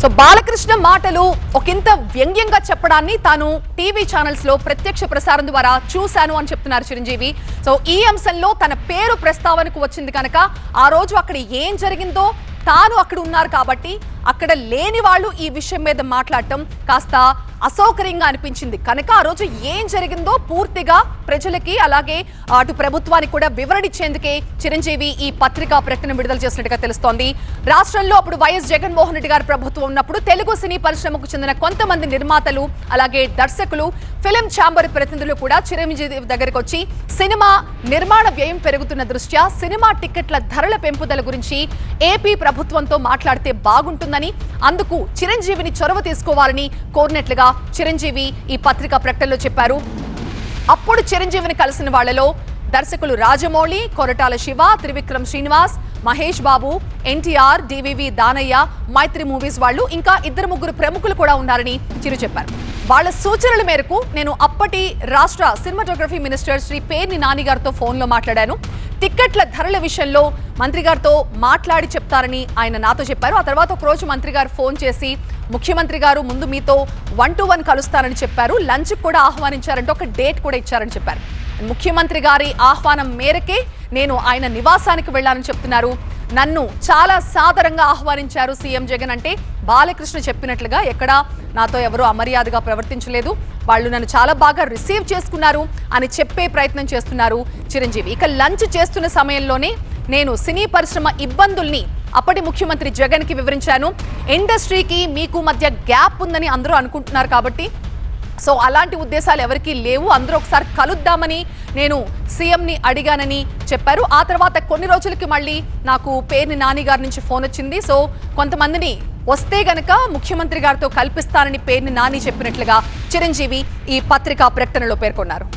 So Balakrishna మాటలు ఒకంత వ్యంగ్యంగా చెప్పడాన్ని తాను టీవీ ఛానల్స్ లో ప్రత్యక్ష ప్రసారం ద్వారా చూశాను అని చెప్తున్నారు చిరంజీవి. సో ఈ అంశంలో తన పేరు ప్రస్తావనకు వచ్చింది కనుక ఆ రోజు అక్కడ ఏం జరిగిందో తాను అక్కడ ఉన్నారు కాబట్టి అక్కడ లేని వాళ్ళు ఈ విషయం మీద మాట్లాడటం కాస్త అసౌకర్యంగా అనిపించింది కనుక ఆ రోజు ఏం జరిగిందో పూర్తిగా ప్రజలకి అలాగే అటు ప్రభుత్వానికి కూడా వివరణ ఇచ్చేందుకే చిరంజీవి ఈ పత్రికా ప్రకటన విడుదల చేసినట్టుగా తెలుస్తోంది. రాష్ట్రంలో అప్పుడు వైఎస్ జగన్మోహన్ రెడ్డి గారి ప్రభుత్వం ఉన్నప్పుడు తెలుగు సినీ పరిశ్రమకు చెందిన కొంతమంది నిర్మాతలు అలాగే దర్శకులు ఫిలిం ఛాంబర్ ప్రతినిధులు కూడా చిరంజీవి దగ్గరికి వచ్చి సినిమా నిర్మాణ వ్యయం పెరుగుతున్న దృష్ట్యా సినిమా టికెట్ల ధరల పెంపుదల గురించి ఏపీ ప్రభుత్వంతో మాట్లాడితే బాగుంటుందని అందుకు చిరంజీవిని చొరవ తీసుకోవాలని కోరినట్లుగా చిరంజీవి ఈ పత్రికా ప్రకటనలో చెప్పారు. అప్పుడు చిరంజీవిని కలిసిన వాళ్లలో దర్శకులు రాజమౌళి, కొరటాల శివ, త్రివిక్రమ్ శ్రీనివాస్, మహేష్ బాబు, ఎన్టీఆర్, డివివి దానయ్య, మైత్రి మూవీస్ వాళ్ళు ఇంకా 2-3 ప్రముఖులు కూడా ఉన్నారని చిరు చెప్పారు. వాళ్ళ సూచనల మేరకు నేను అప్పటి రాష్ట్ర సినిమాటోగ్రఫీ మినిస్టర్ శ్రీ పేర్ని నాని గారితో ఫోన్లో మాట్లాడాను. టిక్కెట్ల ధరల విషయంలో మంత్రి గారితో మాట్లాడి చెప్తారని ఆయన నాతో చెప్పారు. ఆ తర్వాత ఒక రోజు మంత్రి గారు ఫోన్ చేసి ముఖ్యమంత్రి గారు ముందు మీతో 1-to-1 కలుస్తారని చెప్పారు, లంచ్ కూడా ఆహ్వానించారంటే ఒక డేట్ కూడా ఇచ్చారని చెప్పారు. ముఖ్యమంత్రి గారి ఆహ్వానం మేరకే నేను ఆయన నివాసానికి వెళ్లానని చెప్తున్నారు. నన్ను చాలా సాదరంగా ఆహ్వానించారు సీఎం జగన్ అంటే బాలకృష్ణ చెప్పినట్లుగా ఎక్కడా నాతో ఎవరు అమర్యాదగా ప్రవర్తించలేదు, వాళ్ళు నన్ను చాలా బాగా రిసీవ్ చేసుకున్నారు అని చెప్పే ప్రయత్నం చేస్తున్నారు చిరంజీవి. ఇక లంచ్ చేస్తున్న సమయంలోనే నేను సినీ పరిశ్రమ ఇబ్బందుల్ని అప్పటి ముఖ్యమంత్రి జగన్ కి వివరించాను. ఇండస్ట్రీకి మీకు మధ్య గ్యాప్ ఉందని అందరూ అనుకుంటున్నారు కాబట్టి సో అలాంటి ఉద్దేశాలు ఎవరికీ లేవు, అందరూ ఒకసారి కలుద్దామని నేను సీఎంని అడిగానని చెప్పారు. ఆ తర్వాత కొన్ని రోజులకి మళ్ళీ నాకు పేర్ని నాని గారి నుంచి ఫోన్ వచ్చింది. సో కొంతమందిని వస్తే గనక ముఖ్యమంత్రి గారితో కల్పిస్తానని పేర్ని నాని చెప్పినట్లుగా చిరంజీవి ఈ పత్రికా ప్రకటనలో పేర్కొన్నారు.